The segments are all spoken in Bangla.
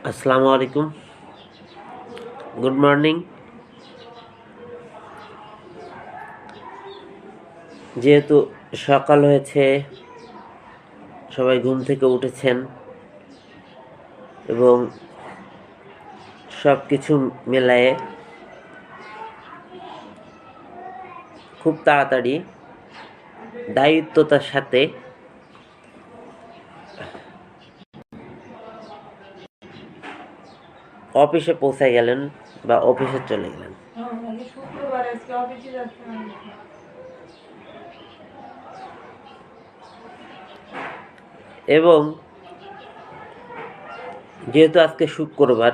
আসসালামু আলাইকুম, গুড মর্নিং। যেহেতু সকাল হয়েছে, সবাই ঘুম থেকে উঠেছেন এবং সব কিছু মেলায়ে খুব তাড়াতাড়ি দায়িত্বতার সাথে অফিসে পৌঁছে গেলেন বা অফিসে চলে গেলেন। এবং যেহেতু আজকে শুক্রবার,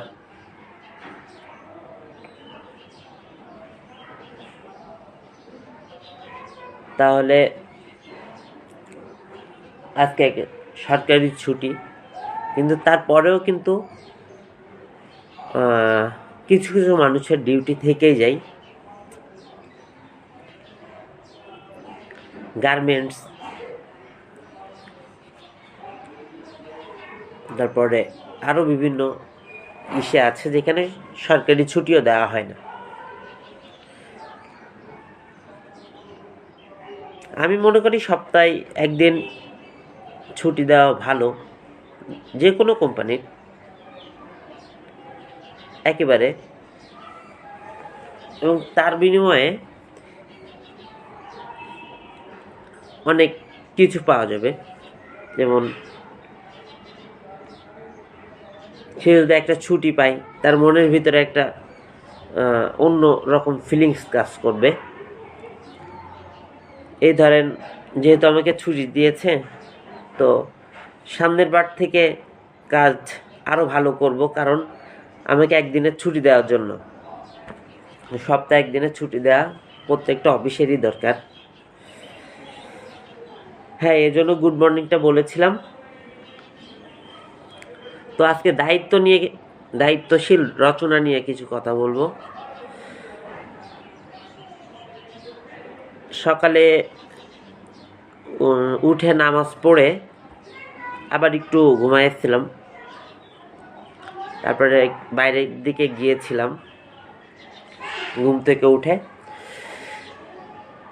তাহলে আজকে সরকারি ছুটি, কিন্তু তারপরেও কিন্তু কিছু কিছু মানুষের ডিউটি থেকেই যায়। গার্মেন্টস, তারপরে আরও বিভিন্ন ইসে আছে যেখানে সরকারি ছুটিও দেওয়া হয় না। আমি মনে করি সপ্তাহে একদিন ছুটি দেওয়া ভালো, যে কোনো কোম্পানির একেবারে, এবং তার বিনিময়ে অনেক কিছু পাওয়া যাবে। যেমন সে যদি একটা ছুটি পায়, তার মনের ভিতরে একটা অন্য রকম ফিলিংস কাজ করবে। এই ধরেন, যেহেতু আমাকে ছুটি দিয়েছে, তো সামনের বার থেকে কাজ আরও ভালো করব, কারণ আমাকে একদিনের ছুটি দেওয়ার জন্য। সপ্তাহে একদিনের ছুটি দেওয়া প্রত্যেকটা অফিসেরই দরকার। হ্যাঁ, এই জন্য গুড মর্নিংটা বলেছিলাম। তো আজকে দায়িত্বশীল রচনা নিয়ে কিছু কথা বলবো। সকালে উঠে নামাজ পড়ে আবার একটু ঘুমাইছিলাম, তারপরে বাইরের দিকে গিয়েছিলাম ঘুম থেকে উঠে।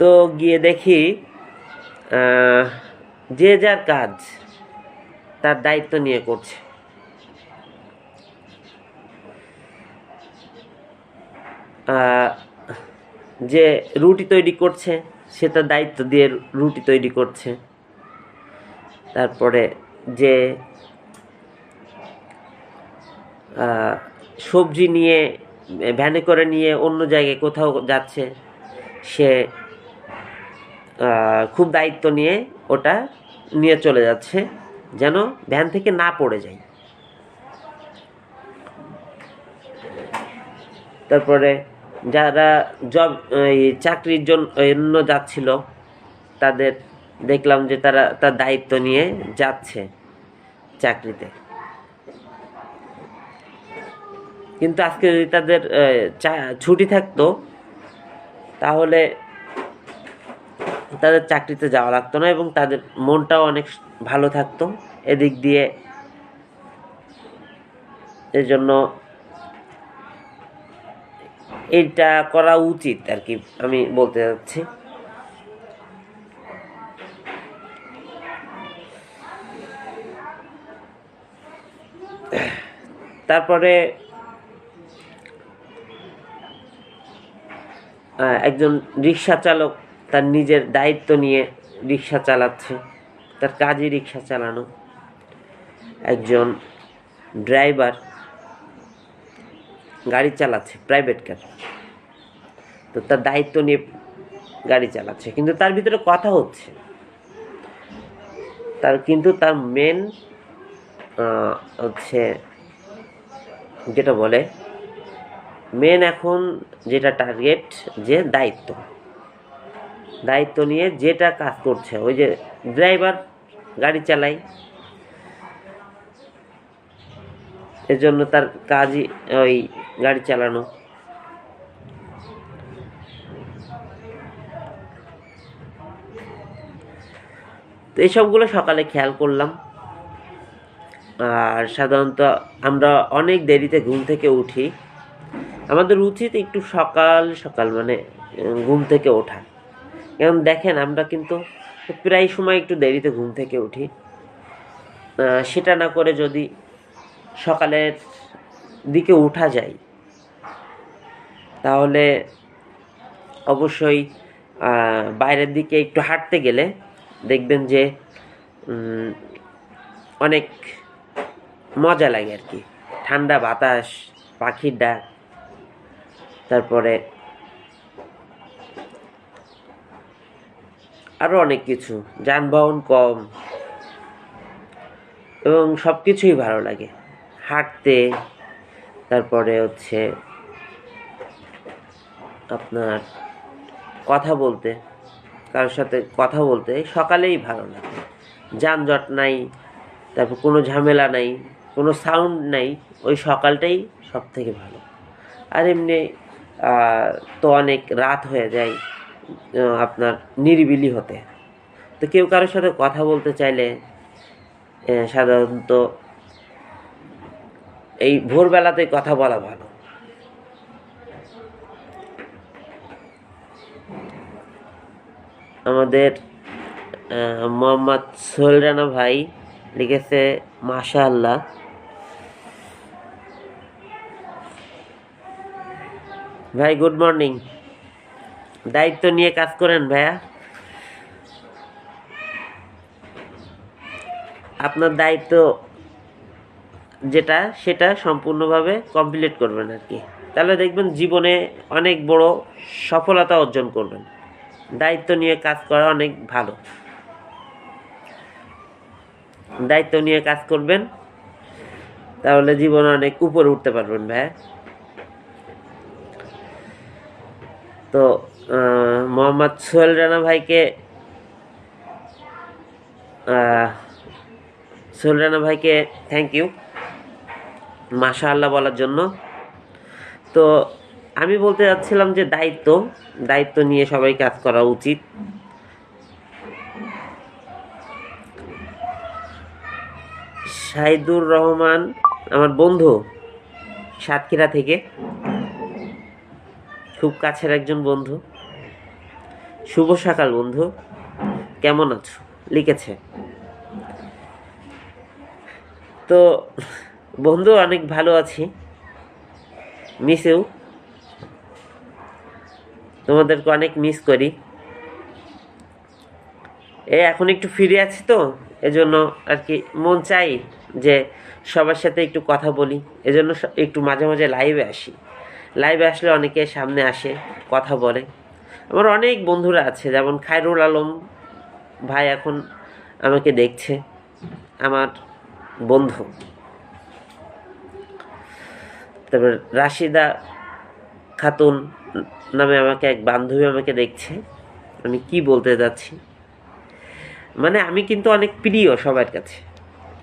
তো গিয়ে দেখি যে যার কাজ তার দায়িত্ব নিয়ে করছে। যে রুটি তৈরি করছে, সে তার দায়িত্ব দিয়ে রুটি তৈরি করছে। তারপরে যে সবজি নিয়ে ভ্যানে করে নিয়ে অন্য জায়গায় কোথাও যাচ্ছে, সে খুব দায়িত্ব নিয়ে ওটা নিয়ে চলে যাচ্ছে, যেন ভ্যান থেকে না পড়ে যায়। তারপরে যারা চাকরির জন্য যাচ্ছিল, তাদের দেখলাম যে তার দায়িত্ব নিয়ে যাচ্ছে চাকরিতে। কিন্তু আজকে যদি তাদের ছুটি থাকতো, তাহলে তাদের চাকরিতে যাওয়া লাগতো না এবং তাদের মনটাও অনেক ভালো থাকতো এদিক দিয়ে। এই জন্য এইটা করা উচিত আর কি, আমি বলতে চাচ্ছি। তারপরে একজন রিক্সা চালক তার নিজের দায়িত্ব নিয়ে রিক্সা চালাচ্ছে, তার কাজই রিক্সা চালানো। একজন ড্রাইভার গাড়ি চালাচ্ছে, প্রাইভেট কার, তো তার দায়িত্ব নিয়ে গাড়ি চালাচ্ছে, কিন্তু তার ভিতরে কথা হচ্ছে। তার মেন হচ্ছে যেটা বলে মেন এখন যেটা টার্গেট, যে দায়িত্ব নিয়ে যেটা কাজ করছে। ওই যে ড্রাইভার গাড়ি চালায়, এজন্য তার কাজই ওই গাড়ি চালানো। তো এইসবগুলো সকালে খেয়াল করলাম। আর সাধারণত আমরা অনেক দেরিতে ঘুম থেকে উঠি। আমাদের উচিত একটু সকাল সকাল মানে ঘুম থেকে ওঠা। কারণ দেখেন আমরা কিন্তু প্রায় সময় একটু দেরিতে ঘুম থেকে উঠি। সেটা না করে যদি সকালের দিকে উঠা যায় তাহলে অবশ্যই বাইরের দিকে একটু হাঁটতে গেলে দেখবেন যে অনেক মজা লাগে আর কি। ঠান্ডা বাতাস, পাখির ডাক, তারপরে আরও অনেক কিছু, যানবাহন কম এবং সব কিছুই ভালো লাগে হাঁটতে। তারপরে হচ্ছে আপনার কথা বলতে, কারোর সাথে কথা বলতে সকালেই ভালো লাগে। যানজট নাই, তারপর কোনো ঝামেলা নাই, কোনো সাউন্ড নাই, ওই সকালটাই সব থেকে ভালো। আর এমনি তো অনেক রাত হয়ে যায় আপনার নিরিবিলি হতে। তো কেউ কারোর সাথে কথা বলতে চাইলে সাধারণত এই ভোরবেলাতে কথা বলা ভালো। আমাদের মোহাম্মদ সোহেল রানা ভাই লিখেছে মাশাআল্লাহ। ভাই গুড মর্নিং। দায়িত্ব নিয়ে কাজ করেন ভাইয়া, আপনার দায়িত্ব যেটা সেটা সম্পূর্ণভাবে কমপ্লিট করবেন আর কি। তাহলে দেখবেন জীবনে অনেক বড় সফলতা অর্জন করবেন। দায়িত্ব নিয়ে কাজ করা অনেক ভালো। দায়িত্ব নিয়ে কাজ করবেন, তাহলে জীবনে অনেক উপরে উঠতে পারবেন ভাইয়া। তো মোহাম্মদ সোহেল রানা ভাইকে থ্যাংক ইউ মাশাআল্লাহ বলার জন্য। তো আমি বলতে যাচ্ছিলাম যে দায়িত্ব নিয়ে সবাই কাজ করা উচিত। শাহিদুর রহমান আমার বন্ধু সাতক্ষীরা থেকে, খুব কাছের একজন বন্ধু। শুভ সকাল বন্ধু, কেমন আছো লিখেছে। তো বন্ধু অনেক ভালো আছি, মিস ইউ, তোমাদেরকে অনেক মিস করি। এখন একটু ফিরে আছি তো এজন্য আর কি মন চাই যে সবার সাথে একটু কথা বলি, এজন্য একটু মাঝে মাঝে লাইভে আসি। লাইভে আসলে অনেকে সামনে আসে, কথা বলে। আমার অনেক বন্ধুরা আছে, যেমন খায়রুল আলম ভাই এখন আমাকে দেখছে, আমার বন্ধু। তারপর রাশিদা খাতুন নামে আমাকে এক বান্ধবী আমাকে দেখছে। আমি কি বলতে যাচ্ছি, মানে আমি কিন্তু অনেক প্রিয় সবার কাছে,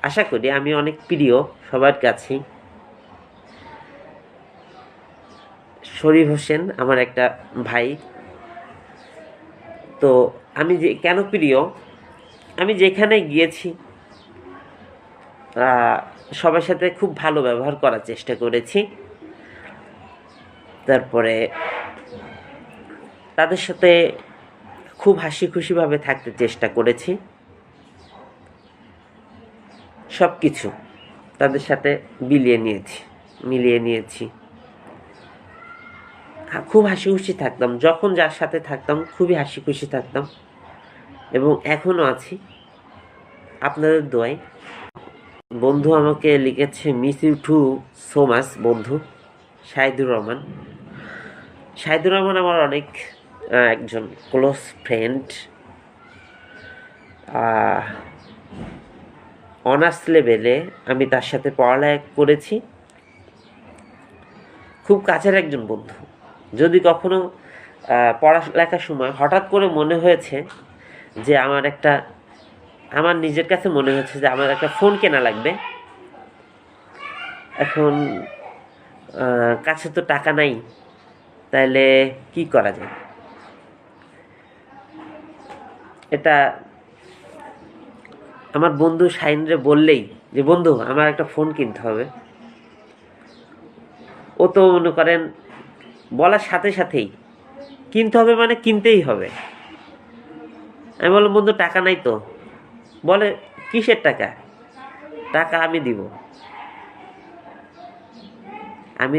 আশা করি আমি অনেক প্রিয় সবার কাছেই। শরীফ হোসেন আমার একটা ভাই। তো আমি যে কেন প্রিয়, আমি যেখানে গিয়েছি সবার সাথে খুব ভালো ব্যবহার করার চেষ্টা করেছি। তারপরে তাদের সাথে খুব হাসি খুশিভাবে থাকতে চেষ্টা করেছি। সব কিছু তাদের সাথে মিলিয়ে নিয়েছি। খুব হাসি খুশি থাকতাম, যখন যার সাথে থাকতাম খুবই হাসি খুশি থাকতাম, এবং এখনও আছি আপনাদের দোয়ায়। বন্ধু আমাকে লিখেছে miss you too so much বন্ধু। শাহিদুর রহমান আমার অনেক একজন ক্লোজ ফ্রেন্ড। অনার্স লেভেলে আমি তার সাথে পড়ালেখা করেছি, খুব কাছের একজন বন্ধু। যদি কখনো পড়ালেখার সময় হঠাৎ করে মনে হয়েছে যে আমার নিজের কাছে মনে হয়েছে যে আমার একটা ফোন কেনা লাগবে, এখন কাছে তো টাকা নাই, তাহলে কি করা যায়। এটা আমার বন্ধু শাহিনরে বললেই যে বন্ধু আমার একটা ফোন কিনতে হবে, ও তো মনে করেন বলার সাথে সাথেই কিনতে হবে মানে কিনতেই হবে। আমি বললাম বন্ধু টাকা নাই তো। বলে কিসের টাকা? টাকা আমি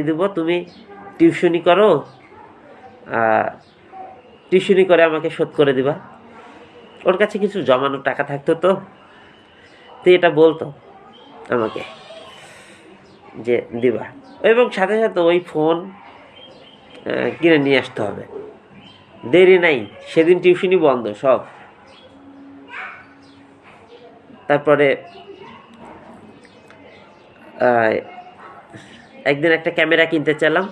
দিব, তুমি টিউশনি করো, টিউশনি করে আমাকে শোধ করে দিবা। ওর কাছে কিছু জমানো টাকা থাকতো তো এটা বলতো আমাকে যে দিবা, এবং সাথে সাথে ওই ফোন কিনে নিয়ে আসতে হবে। দেরি নাই, সেদিন টিউশনি বন্ধ সব। তারপরে একদিন একটা ক্যামেরা কিনতে চাইলাম।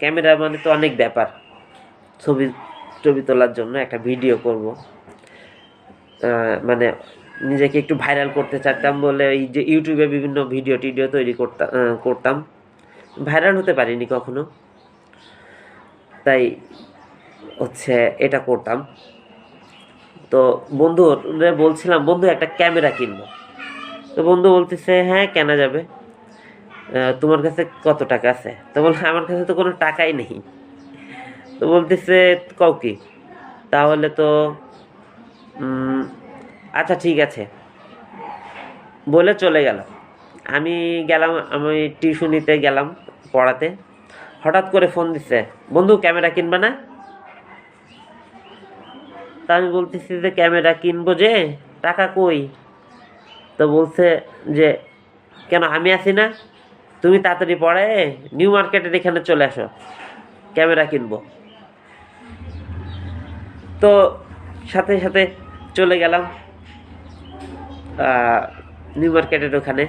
ক্যামেরা মানে তো অনেক ব্যাপার, ছবি ছবি তোলার জন্য একটা ভিডিও করব, মানে নিজেকে একটু ভাইরাল করতে চাইতাম বলে এই যে ইউটিউবে বিভিন্ন ভিডিও টিডিও তৈরি করতাম। ভাইরাল হতে পারিনি কখনো, তাই হচ্ছে এটা করতাম। তো বন্ধুরে বলছিলাম বন্ধু একটা ক্যামেরা কিনবো। তো বন্ধু বলতেছে হ্যাঁ কেনা যাবে, তোমার কাছে কত টাকা আছে? তো বললাম আমার কাছে তো কোনো টাকাই নেই। তো বলতেছে কও কি, তাহলে তো আচ্ছা ঠিক আছে বলে চলে গেল। আমি গেলাম, আমি টিউশনিতে গেলাম পড়াতে। হঠাৎ করে ফোন দিচ্ছে, বন্ধু ক্যামেরা কিনবে না? তা আমি বলতেছি যে ক্যামেরা কিনবো, যে টাকা কই? তো বলছে যে কেন আমি আছি না, তুমি তাড়াতাড়ি পড়ে নিউ মার্কেটের এখানে চলে আসো, ক্যামেরা কিনবো। তো সাথে সাথে চলে গেলাম নিউ মার্কেটের ওখানে।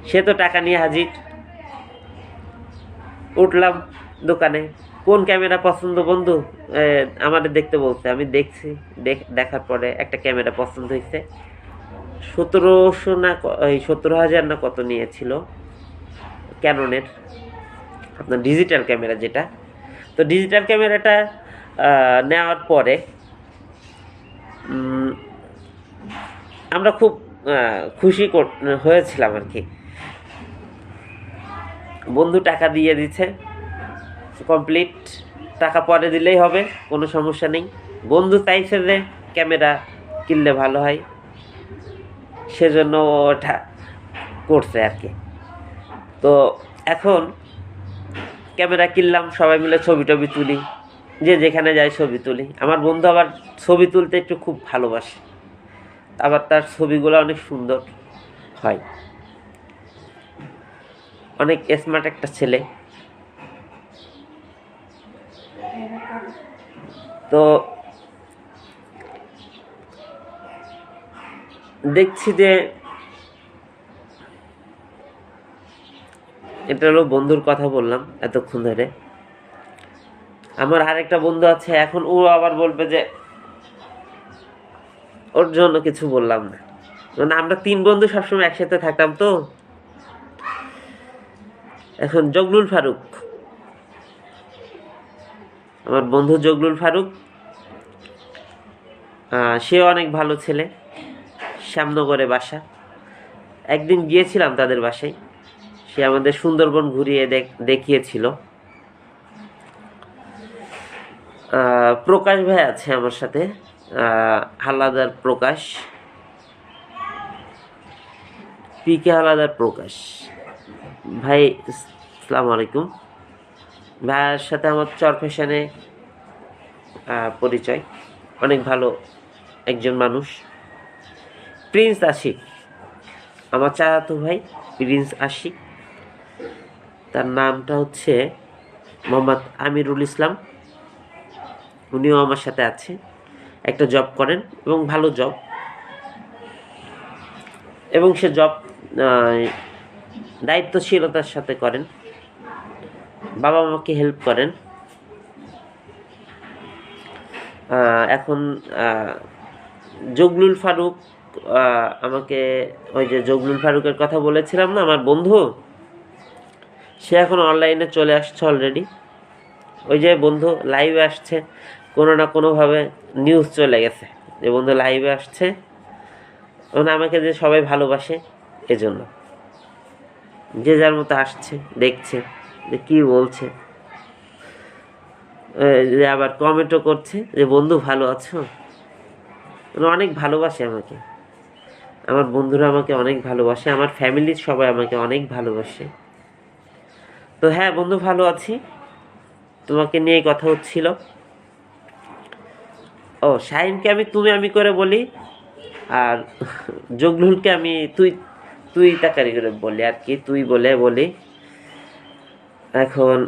সে তো টাকা নিয়ে হাজির। উঠলাম দোকানে, কোন ক্যামেরা পছন্দ বন্ধু? আমাদের দেখতে বলছে। আমি দেখছি, দেখার পরে একটা ক্যামেরা পছন্দ হয়েছে। 1700 না 17,000 না কত নিয়েছিল, ক্যাননের আপনার ডিজিটাল ক্যামেরা যেটা। তো ডিজিটাল ক্যামেরাটা নেওয়ার পরে আমরা খুব খুশি হয়েছিলাম আর কি। বন্ধু টাকা দিয়ে দিচ্ছে কমপ্লিট, টাকা পরে দিলেই হবে, কোনো সমস্যা নেই। বন্ধু চাইছে যে ক্যামেরা কিনলে ভালো হয়, সেজন্য ওটা করছে আর কি। তো এখন ক্যামেরা কিনলাম, সবাই মিলে ছবি টবি তুলি, যে যেখানে যায় ছবি তুলি। আমার বন্ধু আবার ছবি তুলতে একটু খুব ভালোবাসে, আবার তার ছবিগুলো অনেক সুন্দর হয়, অনেক স্মার্ট একটা ছেলে। তো দেখছি যে এটা হলো বন্ধুর কথা বললাম এতক্ষণ ধরে। আমার আরেকটা বন্ধু আছে, এখন ও আবার বলবে যে ওর জন্য কিছু বললাম না। মানে আমরা 3 বন্ধু সবসময় একসাথে থাকতাম। তো এখন জগলুল ফারুক, আমার বন্ধু জগলুল ফারুক, সে অনেক ভালো ছেলে, শ্যামনগরে বাসা। একদিন গিয়েছিলাম তাদের বাসায়, সে আমাদের সুন্দরবন ঘুরিয়ে দেখিয়েছিল। প্রকাশ ভাই আছে আমার সাথে, হালাদার প্রকাশ, পিকে হালাদার প্রকাশ ভাই। আসসালামু আলাইকুম। ভাইয়ের সাথে আমার চর ফ্যাশনে পরিচয়, অনেক ভালো একজন মানুষ। প্রিন্স আশিক, আমার চাচাতো ভাই প্রিন্স আশিক, তার নামটা হচ্ছে মোহাম্মদ আমিরুল ইসলাম। উনিও আমার সাথে আছে, একটা জব করেন এবং ভালো জব, এবং সে জব দায়িত্বশীলতার সাথে করেন, বাবা মাকে হেল্প করেন। এখন জগলুল ফারুক, আমাকে ওই যে জগলুল ফারুকের কথা বলেছিলাম না আমার বন্ধু, সে এখন অনলাইনে চলে আসছে অলরেডি। ওই যে বন্ধু লাইভে আসছে, কোনো না কোনোভাবে নিউজ চলে গেছে যে বন্ধু লাইভে আসছে, মানে আমাকে যে সবাই ভালোবাসে এজন্য, যে যার মতো আসছে, দেখছে যে কী বলছে, যে আবার কমেন্টও করছে যে বন্ধু ভালো আছো। মানে অনেক ভালোবাসে আমাকে, আমার বন্ধুরা আমাকে অনেক ভালোবাসে, আমার ফ্যামিলির সবাই আমাকে অনেক ভালোবাসে। তো হ্যাঁ বন্ধু, ভালো আছি। তোমাকে নিয়ে কথা হচ্ছিল। ও, শাহিনকে আমি তুমি আমি করে বলি, আর জগলুলকে আমি তুই তুই তাকারি করে বলি আর কি, তুই বলে বলি। এখন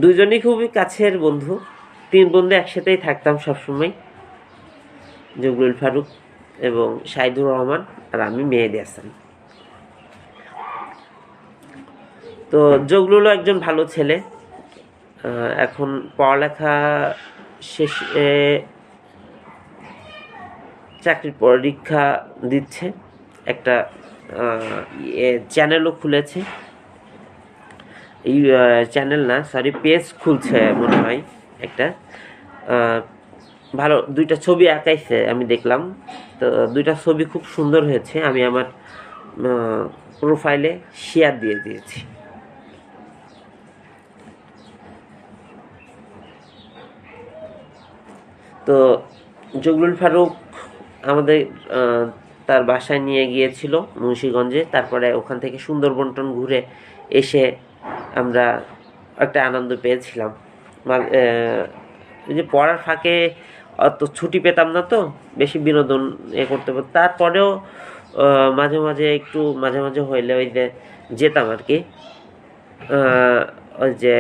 দুজনই খুবই কাছের বন্ধু, 3 বন্ধু একসাথেই থাকতাম সবসময়, জগলুল ফারুক এবং শাহিদুর রহমান আর আমি মেহেদি হাসান। তো জগলুলও একজন ভালো ছেলে, এখন পড়ালেখা শেষে চাকরির পরীক্ষা দিচ্ছে, একটা চ্যানেলও খুলেছে, এই চ্যানেল না সরি পেজ খুলছে মনে হয় একটা। ভালো 2টা ছবি আঁকাইছে আমি দেখলাম, তো 2টা ছবি খুব সুন্দর হয়েছে, আমি আমার প্রোফাইলে শেয়ার দিয়ে দিয়েছি। তো জগলুল ফারুক আমাদের তার বাসায় নিয়ে গিয়েছিল মুন্সিগঞ্জে, তারপরে ওখান থেকে সুন্দরবন ঘুরে এসে আমরা একটা আনন্দ পেয়েছিলাম। এই যে পড়ার ফাঁকে অত ছুটি পেতাম না, তো বেশি বিনোদন করতে পারতাম। তারপরেও মাঝে মাঝে একটু মাঝে মাঝে হইলে ওই যে যেতাম আর কি, ওই যে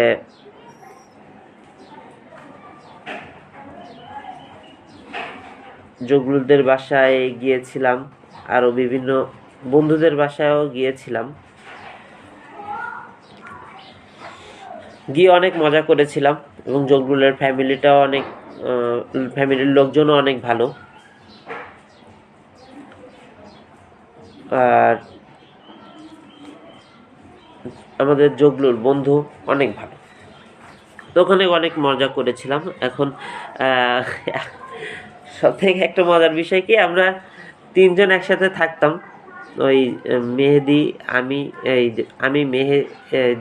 জগলুলদের বাসায় গিয়েছিলাম, আরও বিভিন্ন বন্ধুদের বাসায়ও গিয়েছিলাম, গিয়ে অনেক মজা করেছিলাম। এবং জগলুলের ফ্যামিলিটাও অনেক, ফ্যামিলির লোকজনও অনেক ভালো, আর আমাদের জগলুল বন্ধু অনেক ভালো। তো ওখানে অনেক মজা করেছিলাম। এখন সব থেকে একটা মজার বিষয় কি, আমরা 3জন একসাথে থাকতাম, ওই মেহেদি, আমি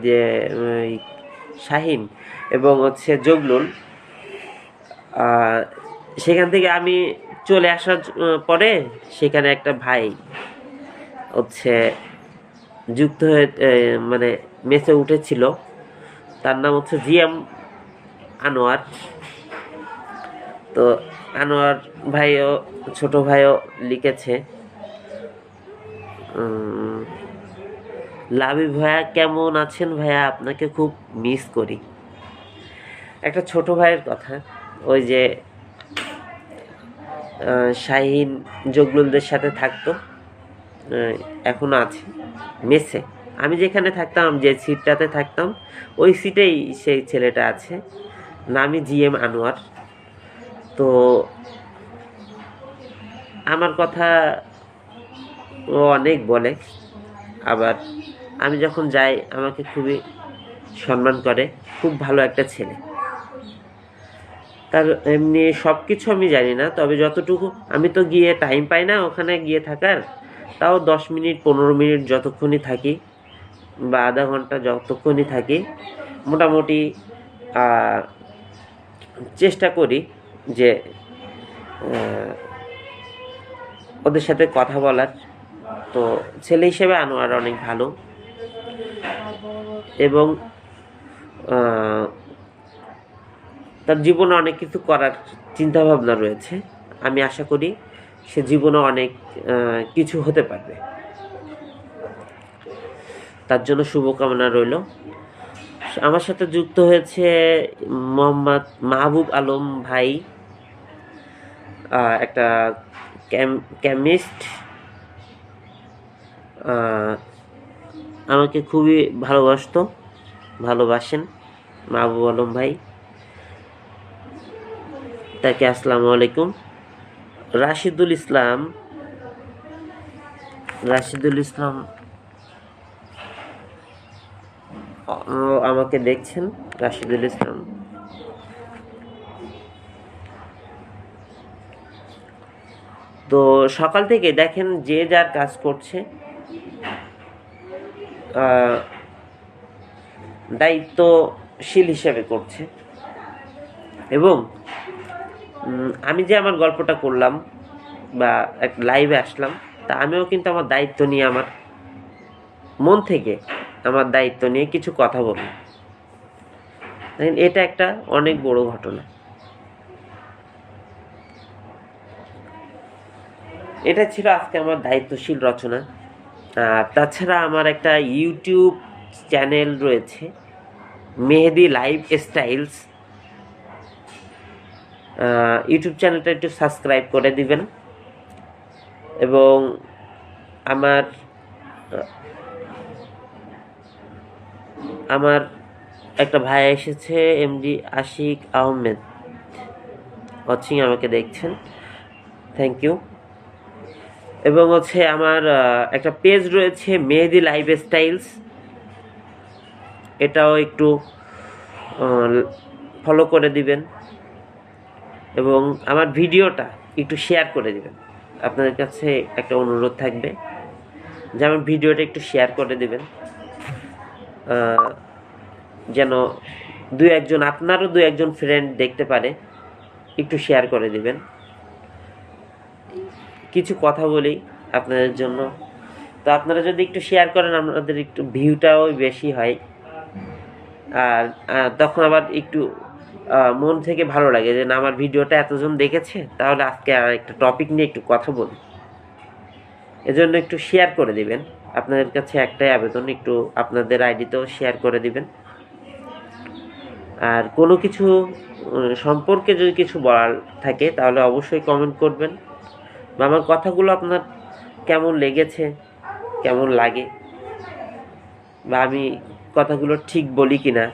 যে শাহিন এবং হচ্ছে জগলুল। সেখান থেকে আমি চলে আসার পরে সেখানে একটা ভাই হচ্ছে যুক্ত হয়ে মানে মেসে উঠেছিল, তার নাম হচ্ছে জিএম আনোয়ার। তো আনোয়ার ভাইও, ছোট ভাইও লিখেছে, লাভি ভাইয়া কেমন আছেন ভাইয়া, আপনাকে খুব মিস করি। একটা ছোট ভাইয়ের কথা, ওই যে শাহিন জগলুলদের সাথে থাকতো, এখনো আছে মেসে। আমি যেখানে থাকতাম, যে সিটটাতে থাকতাম, ওই সিটেই সেই ছেলেটা আছে, নামই জিএম আনোয়ার। তো আমার কথা ও অনেক বলে, আবার আমি যখন যাই আমাকে খুবই সম্মান করে, খুব ভালো একটা ছেলে। তার এমনি সব কিছু আমি জানি না, তবে যতটুকু, আমি তো গিয়ে টাইম পাই না ওখানে গিয়ে থাকার, তাও 10 মিনিট 15 মিনিট যতক্ষণই থাকি, বা আধা ঘন্টা যতক্ষণই থাকি, মোটামুটি চেষ্টা করি যে ওদের সাথে কথা বলার। তো ছেলে হিসেবে আনোয়ার অনেক ভালো, এবং তার জীবনে অনেক কিছু করার চিন্তাভাবনা রয়েছে। আমি আশা করি সে জীবনে অনেক কিছু হতে পারবে, তার জন্য শুভকামনা রইল। আমার সাথে যুক্ত হয়েছে মোহাম্মদ মাহবুব আলম ভাই, একটা কেমিস্ট, আমাকে খুবই ভালোবাসেন মাহবুব আলম ভাই, তাকে আসসালামু আলাইকুম। রাশিদুল ইসলাম আমাকে দেখছেন, রাশিদুল ইসলাম। তো সকাল থেকে দেখেন যে যার কাজ করছে, দায়িত্বশীল হিসেবে করছে। এবং আমি যে আমার গল্পটা করলাম বা এক লাইভে আসলাম, তা আমিও কিন্তু আমার দায়িত্ব নিয়ে, আমার মন থেকে আমার দায়িত্ব নিয়ে কিছু কথা বলি। এটা একটা অনেক বড় ঘটনা। এটা ছিল আজকে আমার দায়িত্বশীল রচনা। তাছাড়া আমার একটা ইউটিউব চ্যানেল রয়েছে, মেহেদি লাইফ স্টাইলস। ইউটিউব চ্যানেলটা একটু সাবস্ক্রাইব করে দিবেন। এবং আমার একটা ভাই এসেছে, এমডি আশিক আহমেদ ওয়াচিং, আমাকে দেখছেন, থ্যাংক ইউ। এবং আমার একটা পেজ রয়েছে মেহেদি লাইফ স্টাইলস, এটাও একটু ফলো করে দিবেন। এবং আমার ভিডিওটা একটু শেয়ার করে দিবেন। আপনাদের কাছে একটা অনুরোধ থাকবে যে আমার ভিডিওটা একটু শেয়ার করে দিবেন, যেন আপনারও দু একজন ফ্রেন্ড দেখতে পারে। একটু শেয়ার করে দিবেন। কিছু কথা বলি আপনাদের জন্য, তো আপনারা যদি একটু শেয়ার করেন, আমাদের একটু ভিউটাও বেশি হয়। আর তখন আবার একটু মন থেকে ভালো লাগে যে না, আমার ভিডিওটা এতজন দেখেছে, তাহলে আজকে আর একটা টপিক নিয়ে একটু কথা বলি। এজন্য একটু শেয়ার করে দিবেন। আপনাদের কাছে একটাই আবেদন, একটু আপনাদের আইডিতেও শেয়ার করে দিবেন। আর কোনো কিছু সম্পর্কে যদি কিছু বলার থাকে, তাহলে অবশ্যই কমেন্ট করবেন। বা আমার কথাগুলো আপনার কেমন লেগেছে, কেমন লাগে, বা আমি কথাগুলো ঠিক বলি কিনা,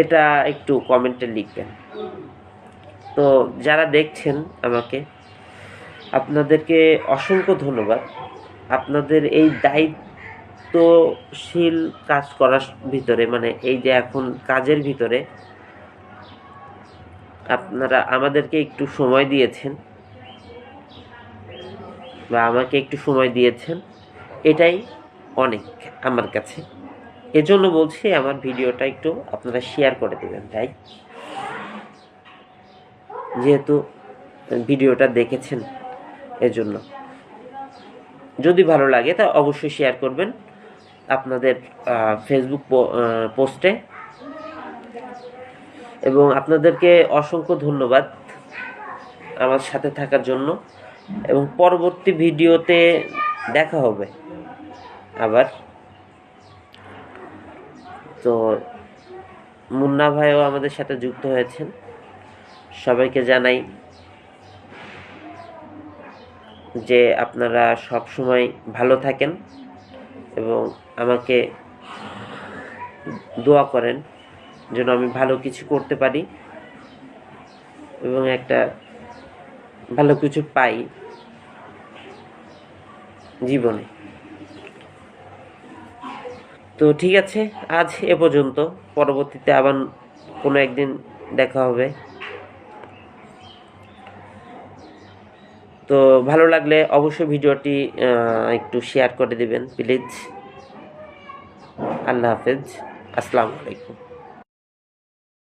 এটা একটু কমেন্টে লিখবেন। তো যারা দেখছেন আমাকে, আপনাদেরকে অসংখ্য ধন্যবাদ। আপনাদের এই দায়িত্বশীল কাজ করার ভিতরে, মানে এই যে এখন কাজের ভিতরে আপনারা আমাদেরকে একটু সময় দিয়েছেন বা আমাকে একটু সময় দিয়েছেন, এটাই অনেক আমার কাছে। এজন্য বলছি, আমার ভিডিওটা একটু আপনারা শেয়ার করে দেবেন ভাই। যেহেতু ভিডিওটা দেখেছেন, এজন্য যদি ভালো লাগে তা অবশ্যই শেয়ার করবেন আপনাদের ফেসবুক পোস্টে। এবং আপনাদেরকে অসংখ্য ধন্যবাদ আমার সাথে থাকার জন্য। এবং পরবর্তী ভিডিওতে দেখা হবে আবার। তো মুন্না ভাইও আমাদের সাথে যুক্ত হয়েছেন। সবাইকে জানাই যে আপনারা সব সময় ভালো থাকেন এবং আমাকে দোয়া করেন যেন আমি ভালো কিছু করতে পারি এবং একটা ভালো কিছু পাই জীবনে। তো ঠিক আছে, আজ এ পর্যন্ত। পরবর্তীতে আবার কোনো একদিন দেখা হবে। তো ভালো লাগলে অবশ্যই ভিডিওটি একটু শেয়ার করে দিবেন প্লিজ। আল্লাহ হাফেজ, আসসালামু আলাইকুম।